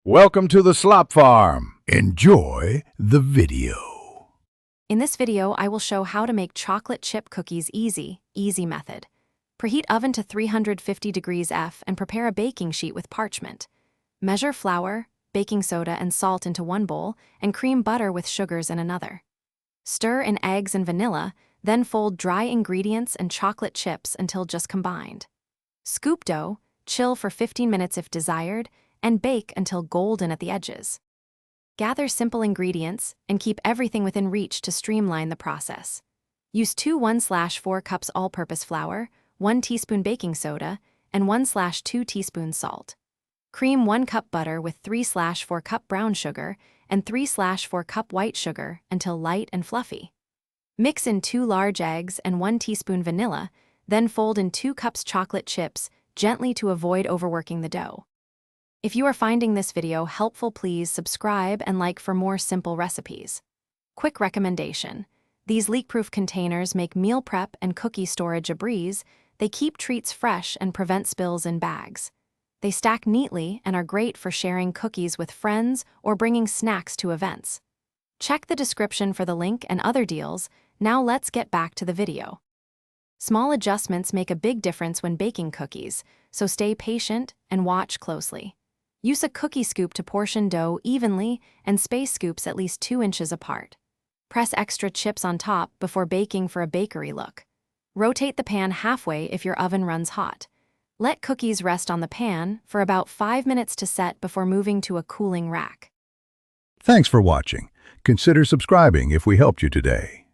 Welcome to the Slop Farm. Enjoy the video. In this video, I will show how to make chocolate chip cookies easy method. Preheat oven to 350 degrees F and prepare a baking sheet with parchment. Measure flour, baking soda, and salt into one bowl and cream butter with sugars in another. Stir in eggs and vanilla, then fold dry ingredients and chocolate chips until just combined. Scoop dough, chill for 15 minutes if desired, and bake until golden at the edges. Gather simple ingredients and keep everything within reach to streamline the process. Use 2 1/4 cups all-purpose flour, 1 teaspoon baking soda, and 1/2 teaspoons salt. Cream 1 cup butter with 3/4 cup brown sugar and 3/4 cup white sugar until light and fluffy. Mix in 2 large eggs and 1 teaspoon vanilla, then fold in 2 cups chocolate chips gently to avoid overworking the dough. If you are finding this video helpful, please subscribe and like for more simple recipes. Quick recommendation: these leak-proof containers make meal prep and cookie storage a breeze. They keep treats fresh and prevent spills in bags. They stack neatly and are great for sharing cookies with friends or bringing snacks to events. Check the description for the link and other deals. Now let's get back to the video. Small adjustments make a big difference when baking cookies, so stay patient and watch closely. Use a cookie scoop to portion dough evenly and space scoops at least 2 inches apart. Press extra chips on top before baking for a bakery look. Rotate the pan halfway if your oven runs hot. Let cookies rest on the pan for about 5 minutes to set before moving to a cooling rack. Thanks for watching. Consider subscribing if we helped you today.